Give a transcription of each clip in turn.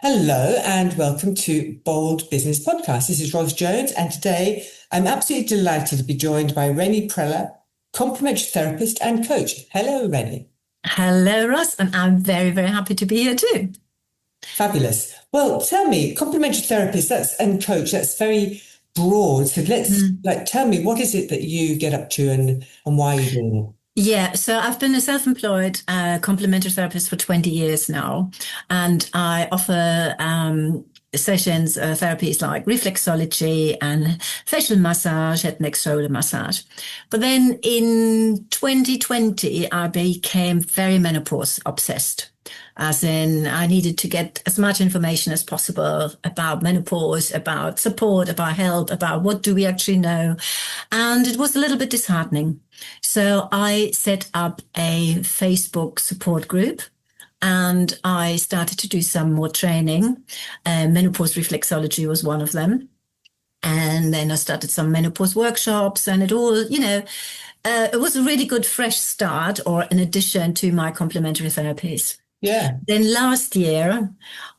Hello and welcome to Bold Business Podcast. This is Ros Jones, and today I'm absolutely delighted to be joined by Renni Prelle, complementary therapist and coach. Hello, Renni. Hello, Ross, and I'm very, very happy to be here too. Fabulous. Well, tell me, complementary therapist and coach, that's very broad. So tell me, what is it that you get up to and why are you doing it? Yeah, so I've been a self-employed complementary therapist for 20 years now, and I offer sessions, therapies like reflexology and facial massage, head, neck, shoulder massage. But then in 2020, I became very menopause obsessed. As in, I needed to get as much information as possible about menopause, about support, about help, about what do we actually know. And it was a little bit disheartening. So I set up a Facebook support group and I started to do some more training. Menopause reflexology was one of them. And then I started some menopause workshops and it all, it was a really good fresh start or an addition to my complementary therapies. Yeah. Then last year,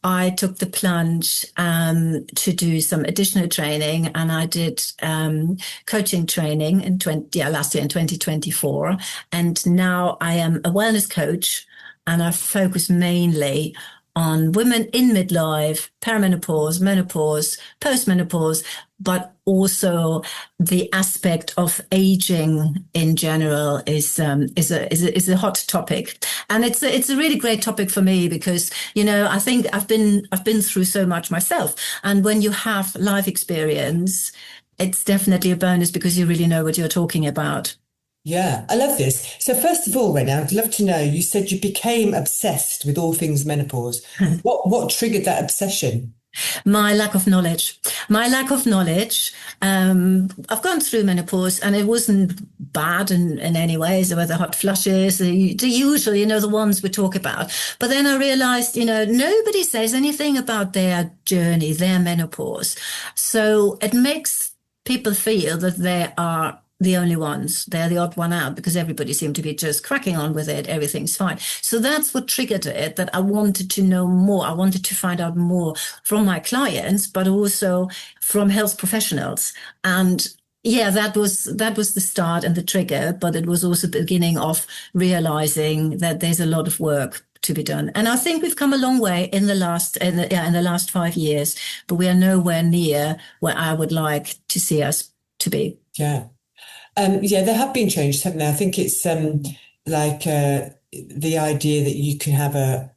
I took the plunge to do some additional training, and I did coaching training last year in 2024. And now I am a wellness coach, and I focus mainly on women in midlife, perimenopause, menopause, postmenopause, but also the aspect of aging in general is a hot topic, and it's a really great topic for me because I think I've been through so much myself, and when you have life experience, it's definitely a bonus because you really know what you're talking about. Yeah, I love this. So first of all, Renni, I'd love to know, you said you became obsessed with all things menopause. What triggered that obsession? My lack of knowledge. My lack of knowledge. I've gone through menopause and it wasn't bad in any ways. There were the hot flushes, the usual, the ones we talk about. But then I realized, nobody says anything about their journey, their menopause. So it makes people feel that they are the only ones. They're the odd one out because everybody seemed to be just cracking on with it. Everything's fine. So that's what triggered it, that I wanted to know more. I wanted to find out more from my clients, but also from health professionals. And yeah, that was the start and the trigger, but it was also the beginning of realizing that there's a lot of work to be done. And I think we've come a long way in the last 5 years, but we are nowhere near where I would like to see us to be. Yeah. There have been changes, haven't there? I think it's the idea that you can have a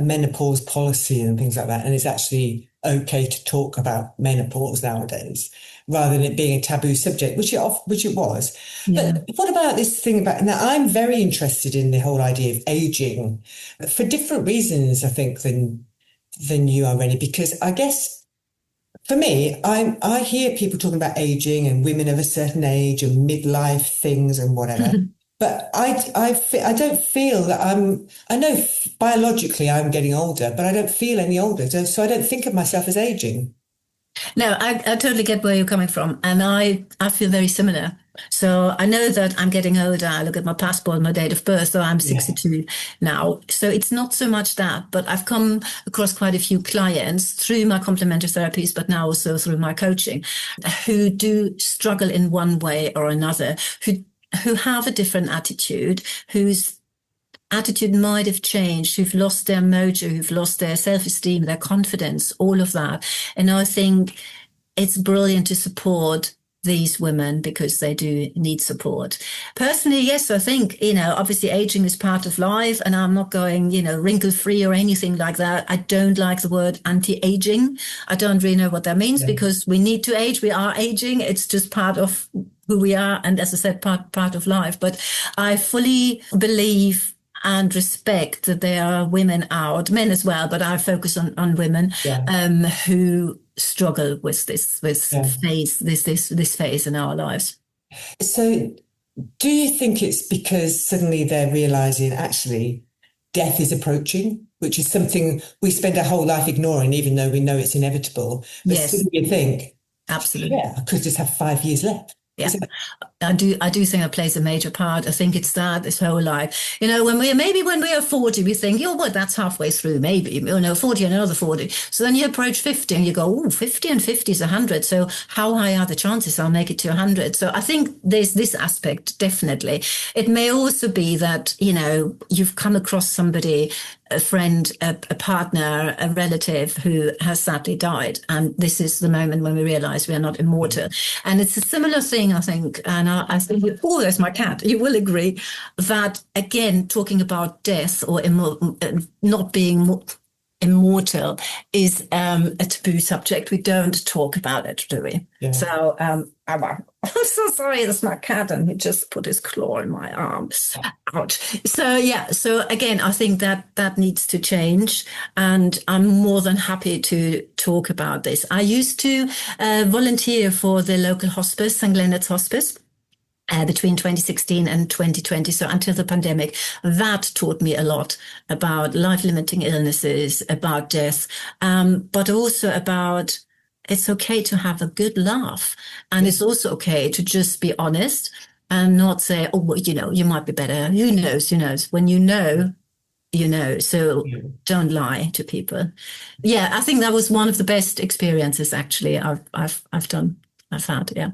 menopause policy and things like that, and it's actually okay to talk about menopause nowadays, rather than it being a taboo subject, which it was. Yeah. But what about this thing about now? I'm very interested in the whole idea of aging for different reasons, I think, than you are, Renni, because I guess. For me, I hear people talking about aging and women of a certain age and midlife things and whatever, but I don't feel that I know biologically I'm getting older, but I don't feel any older. So I don't think of myself as aging. No, I totally get where you're coming from. And I feel very similar. So I know that I'm getting older. I look at my passport, my date of birth, so I'm 62 now. So it's not so much that, but I've come across quite a few clients through my complementary therapies, but now also through my coaching, who do struggle in one way or another, who have a different attitude, whose attitude might have changed, who've lost their mojo, who've lost their self-esteem, their confidence, all of that. And I think it's brilliant to support these women because they do need support. Personally, yes, I think, obviously aging is part of life, and I'm not going, wrinkle-free or anything like that. I don't like the word anti-aging. I don't really know what that means because we need to age. We are aging. It's just part of who we are. And as I said, part of life. But I fully believe and respect that there are women out, men as well, but I focus on women who struggle with this phase in our lives. So do you think it's because suddenly they're realizing actually death is approaching, which is something we spend our whole life ignoring, even though we know it's inevitable? But Yes. suddenly you think, Absolutely. yeah, I could just have 5 years left. Yeah. Is that, I do think it plays a major part. I think it's that this whole life. When we are 40, we think, oh, well, that's halfway through, maybe, 40 and another 40. So then you approach 50 and you go, oh, 50 and 50 is 100. So how high are the chances I'll make it to 100? So I think there's this aspect, definitely. It may also be that, you've come across somebody, a friend, a partner, a relative who has sadly died. And this is the moment when we realize we are not immortal. And it's a similar thing, I think. And I think, oh, there's my cat. You will agree that, again, talking about death or not being immortal is a taboo subject. We don't talk about it, do we? yeah. So I'm so sorry, that's my cat, and he just put his claw in my arm. Ouch. So yeah, so again, I think that needs to change, and I'm more than happy to talk about this. I used to volunteer for the local hospice, St. Leonard's Hospice, between 2016 and 2020, so until the pandemic. That taught me a lot about life-limiting illnesses, about death, but also about it's okay to have a good laugh. And it's also okay to just be honest and not say, oh, well, you might be better. Who knows? Who knows? When you know, you know. So Yeah. don't lie to people. Yeah, I think that was one of the best experiences, actually, I've done. I've had, yeah.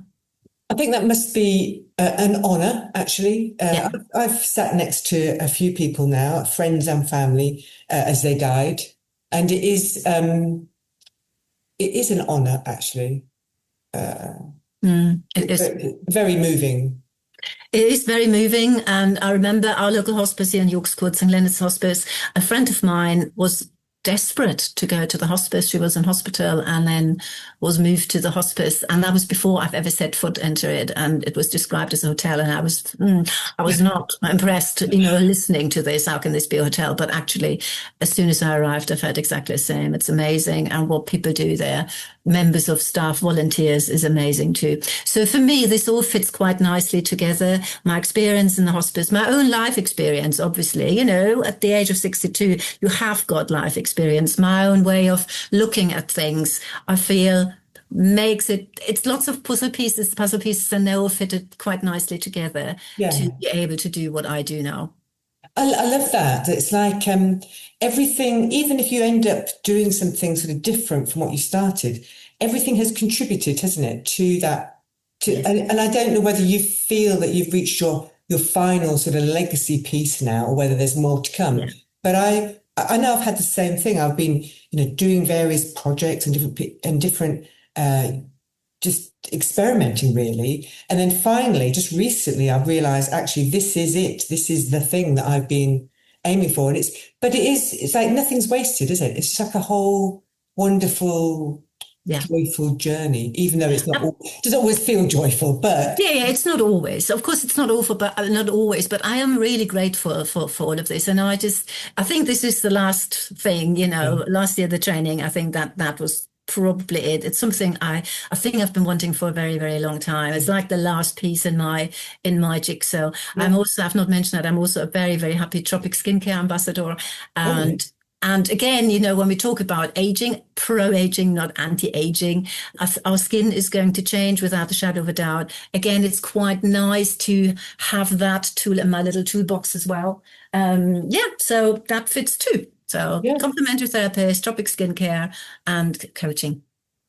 I think that must be an honour, actually. Yeah. I've sat next to a few people now, friends and family, as they died, and it is an honour, actually. It is. Very, very moving. It is very moving. And I remember our local hospice here in York's Court, St. Leonard's Hospice, a friend of mine was desperate to go to the hospice. She was in hospital and then was moved to the hospice. And that was before I've ever set foot into it. And it was described as a hotel. And I was not impressed, listening to this. How can this be a hotel? But actually, as soon as I arrived, I felt exactly the same. It's amazing. And what people do there, members of staff, volunteers, is amazing too. So for me, this all fits quite nicely together. My experience in the hospice, my own life experience, obviously, at the age of 62, you have got life experience. My own way of looking at things, I feel, it's lots of puzzle pieces, and they all fitted quite nicely together to be able to do what I do now. I love that. It's like everything, even if you end up doing something sort of different from what you started, everything has contributed, hasn't it, to that? And I don't know whether you feel that you've reached your final sort of legacy piece now, or whether there's more to come. Yeah. But I know I've had the same thing. I've been, doing various projects and different just experimenting, really. And then finally, just recently, I've realized actually this is it. This is the thing that I've been aiming for. And it's like nothing's wasted, is it? It's just like a whole wonderful, joyful journey, even though it doesn't always feel joyful, but yeah, it's not always. Of course, it's not awful, but not always. But I am really grateful for all of this, and I think this is the last thing. Last year the training. I think that was probably it. It's something I think I've been wanting for a very, very long time. It's like the last piece in my jigsaw. Yeah. I've not mentioned that I'm also a very, very happy Tropic Skincare ambassador, and again, when we talk about aging, pro-aging, not anti-aging, our skin is going to change without a shadow of a doubt. Again, it's quite nice to have that tool in my little toolbox as well. So that fits too. So complementary therapist, Tropic Skincare, and coaching.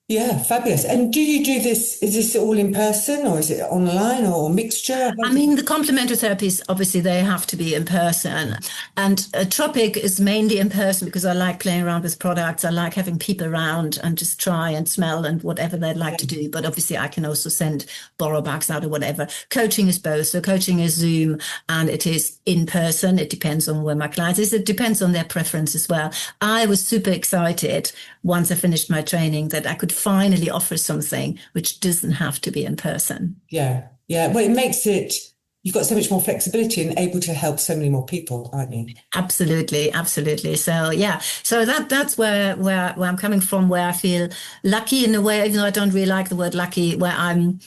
Yeah, fabulous. And do you do this, is this all in person or is it online or a mixture? I mean, the complementary therapies, obviously, they have to be in person. And Tropic is mainly in person because I like playing around with products. I like having people around and just try and smell and whatever they'd like to do. But obviously, I can also borrow bags out or whatever. Coaching is both. So coaching is Zoom and it is in person. It depends on where my client is. It depends on their preference as well. I was super excited once I finished my training that I could finally offer something which doesn't have to be in person. Yeah. Well, it makes it, you've got so much more flexibility and able to help so many more people, aren't you? Absolutely. So so that's where I'm coming from, where I feel lucky in a way, even though I don't really like the word lucky, where I'm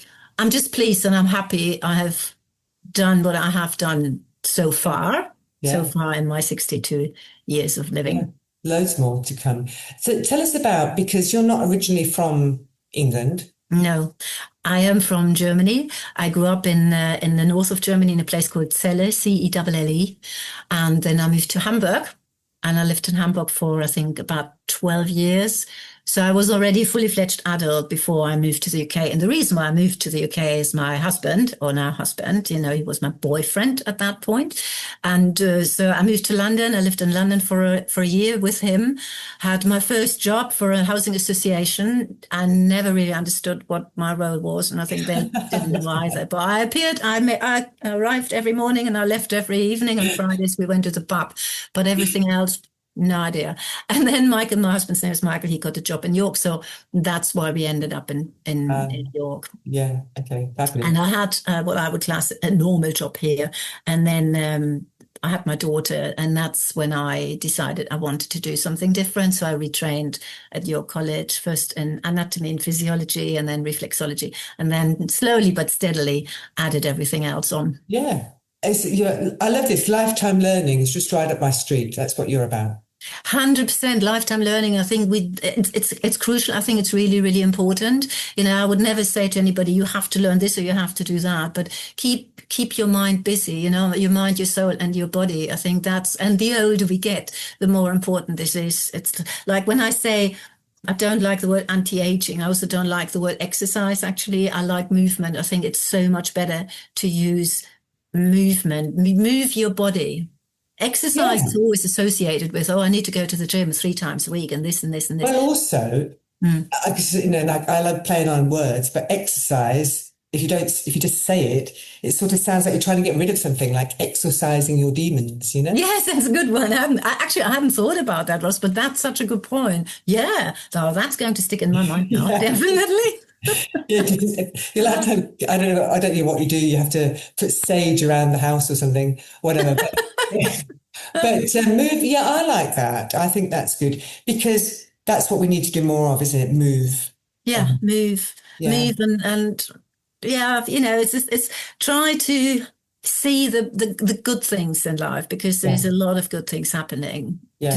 just pleased and I'm happy I have done what I have done so far in my 62 years of living. Yeah. Loads more to come. So tell us about, because you're not originally from England. No, I am from Germany. I grew up in the north of Germany in a place called Celle, Celle, and then I moved to Hamburg, and I lived in Hamburg for I think about 12 years. So I was already a fully fledged adult before I moved to the UK. And the reason why I moved to the UK is my husband, or now husband, he was my boyfriend at that point. And so I moved to London. I lived in London for a year with him, had my first job for a housing association. I never really understood what my role was. And I think they didn't know either. But I appeared, I arrived every morning and I left every evening. On Fridays, we went to the pub. But everything else, no idea. And then Michael, my husband's name is Michael, he got a job in York. So that's why we ended up in York. Yeah, okay, fabulous. And I had what I would class a normal job here. And then I had my daughter, and that's when I decided I wanted to do something different. So I retrained at York College, first in anatomy and physiology, and then reflexology, and then slowly but steadily added everything else on. Yeah. I love this. Lifetime learning is just right up my street. That's what you're about. 100% lifetime learning. I think it's crucial. I think it's really, really important. I would never say to anybody, you have to learn this or you have to do that, but keep your mind busy, your mind, your soul and your body. I think and the older we get, the more important this is. It's like when I say, I don't like the word anti-aging. I also don't like the word exercise. Actually, I like movement. I think it's so much better to use movement, move your body. Exercise is always associated with, I need to go to the gym 3 times a week and this and this and this. Well, also, like I love playing on words, but exercise, if you just say it, it sort of sounds like you're trying to get rid of something, like exorcising your demons, Yes, that's a good one. I hadn't thought about that, Ross, but that's such a good point. Yeah, so that's going to stick in my mind now, definitely. You'll have to, I don't know what you do. You have to put sage around the house or something, whatever. But move, I like that. I think that's good because that's what we need to do more of, isn't it? Move. Move, and it's try to see the good things in life because there's a lot of good things happening. Yeah.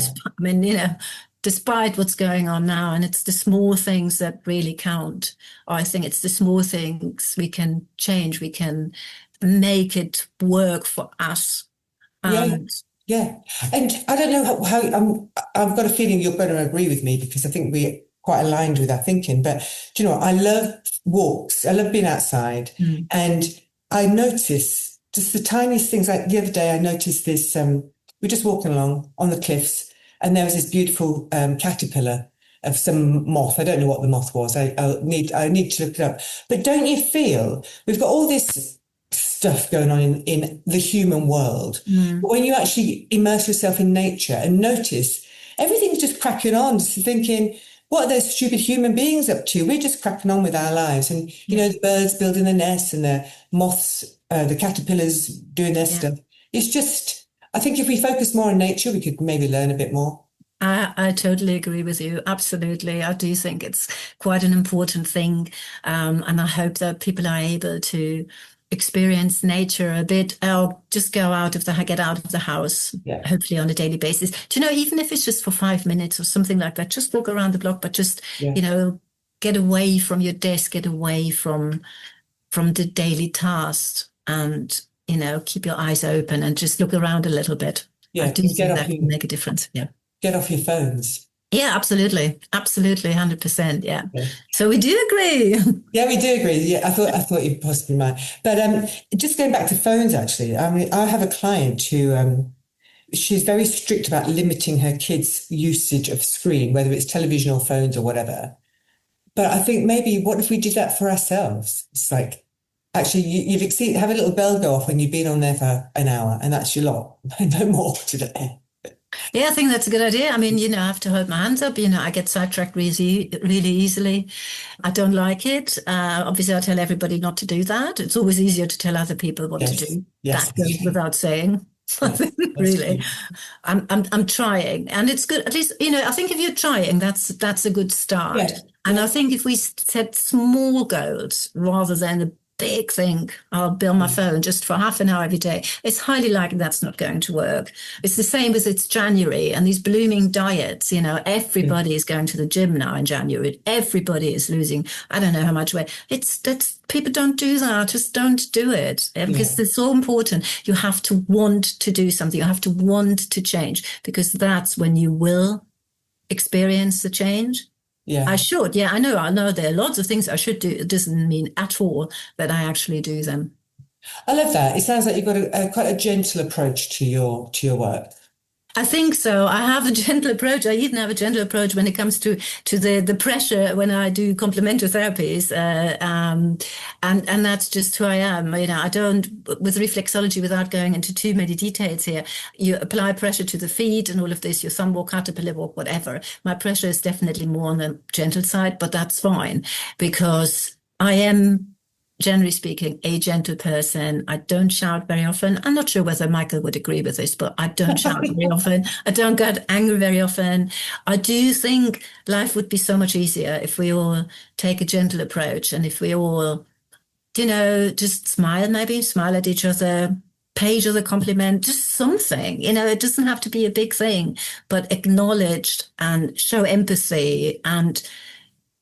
Despite what's going on now, and it's the small things that really count. I think it's the small things we can change. We can make it work for us. Yeah. And I don't know how I've got a feeling you're going to agree with me because I think we're quite aligned with our thinking. But do you know what? I love walks. I love being outside. And I notice just the tiniest things. Like the other day, I noticed this, we're just walking along on the cliffs and there was this beautiful caterpillar of some moth. I don't know what the moth was. I need to look it up. But don't you feel we've got all this stuff going on in the human world. But when you actually immerse yourself in nature and notice everything's just cracking on, just thinking, what are those stupid human beings up to? We're just cracking on with our lives. And, the birds building the nests and the moths, the caterpillars doing their stuff. It's just, I think if we focus more on nature, we could maybe learn a bit more. I totally agree with you. Absolutely. I do think it's quite an important thing. And I hope that people are able to experience nature a bit, or just get out of the house, hopefully on a daily basis. Do even if it's just for 5 minutes or something like that, just walk around the block, but just, get away from your desk, get away from the daily tasks and, keep your eyes open and just look around a little bit. I do think that can make a difference. Yeah. Get off your phones. Yeah, absolutely. Absolutely. 100%. Yeah. So we do agree. Yeah, we do agree. Yeah, I thought you possibly might. But just going back to phones, actually, I mean, I have a client who she's very strict about limiting her kids' usage of screen, whether it's television or phones or whatever. But I think maybe what if we did that for ourselves? It's like, actually, you've exceeded, have a little bell go off when you've been on there for an hour, and that's your lot. No more today. Yeah, I think that's a good idea. I mean, I have to hold my hands up. I get sidetracked really, really easily. I don't like it. Obviously, I tell everybody not to do that. It's always easier to tell other people what to do. Yes. That goes without saying. Really, I'm trying, and it's good. At least, I think if you're trying, that's a good start. And I think if we set small goals rather than big thing. I'll be on my phone just for half an hour every day. It's highly likely that's not going to work. It's the same as it's January and these blooming diets. Yeah. Everybody is going to the gym now in January. Everybody is losing, I don't know how much weight. That's people don't do that. Just don't do it because Yeah. it's so important. You have to want to do something. You have to want to change because that's when you will experience the change. I Yeah. should. Yeah, I know. I know there are lots of things I should do. It doesn't mean at all that I actually do them. I love that. It sounds like you've got a quite a gentle approach to your work. I think so. I have a gentle approach. I even have a gentle approach when it comes to the pressure when I do complementary therapies, and that's just who I am. I don't with reflexology without going into too many details here. You apply pressure to the feet and all of this. Your thumb walk, caterpillar walk, whatever. My pressure is definitely more on the gentle side, but that's fine because I am, generally speaking, a gentle person. I don't shout very often. I'm not sure whether Michael would agree with this, but I don't shout very often. I don't get angry very often. I do think life would be so much easier if we all take a gentle approach and if we all, just smile at each other, pay each other a compliment, just something. It doesn't have to be a big thing, but acknowledged and show empathy and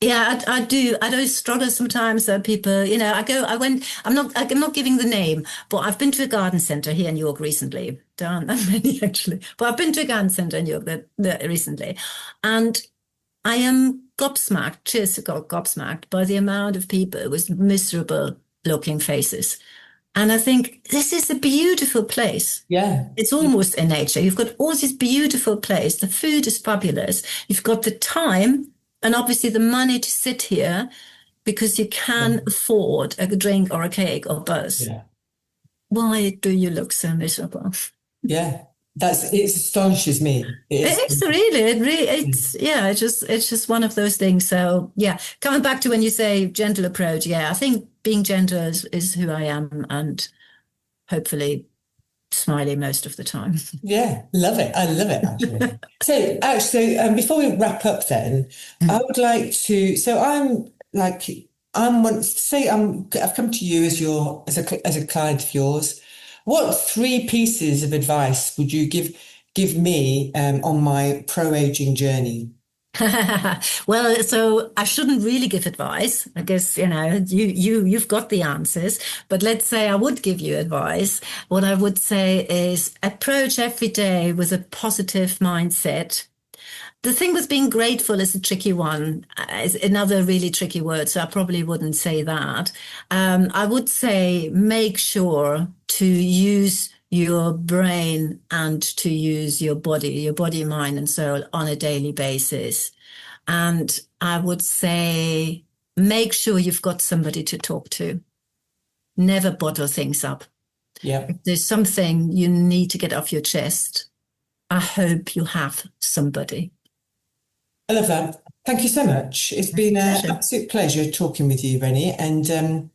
yeah, I do. I do struggle sometimes that people, I'm not giving the name, but I've been to a garden centre here in York recently. There aren't that many actually, but I've been to a garden centre in York that recently. And I am gobsmacked, just got gobsmacked by the amount of people with miserable looking faces. And I think this is a beautiful place. Yeah. It's almost in nature. You've got all this beautiful place. The food is fabulous. You've got the time and obviously the money to sit here because you can afford a drink or a cake or both. Yeah. Why do you look so miserable? Yeah. It astonishes me. It is really, yeah, it's just one of those things. So yeah, coming back to when you say gentle approach, yeah, I think being gentle is who I am and hopefully smiling most of the time. Yeah, love it. I love it actually. So actually, before we wrap up, then I would like to. So I'm once say I've come to you as as a client of yours. What three pieces of advice would you give me on my pro-aging journey? Well, so I shouldn't really give advice. I guess, you've got the answers, but let's say I would give you advice. What I would say is approach every day with a positive mindset. The thing with being grateful is a tricky one. Is another really tricky word, so I probably wouldn't say that. I would say make sure to use your brain and to use your body, mind, and soul on a daily basis. And I would say make sure you've got somebody to talk to. Never bottle things up. Yeah, If there's something you need to get off your chest, I hope you have somebody. I love that. Thank you so much. It's been an Pleasure. absolute pleasure talking with you, Rennie. And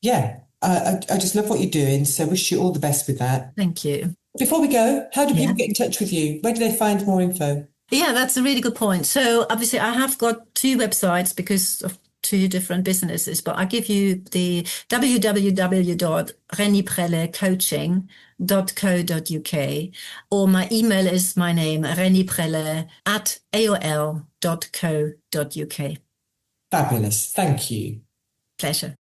yeah, I just love what you're doing. So wish you all the best with that. Thank you. Before we go, how do Yeah. people get in touch with you? Where do they find more info? Yeah, that's a really good point. So obviously I have got two websites because of two different businesses, but I give you the www.renniprellecoaching.co.uk or my email is my name, renniprelle@aol.co.uk. Fabulous. Thank you. Pleasure.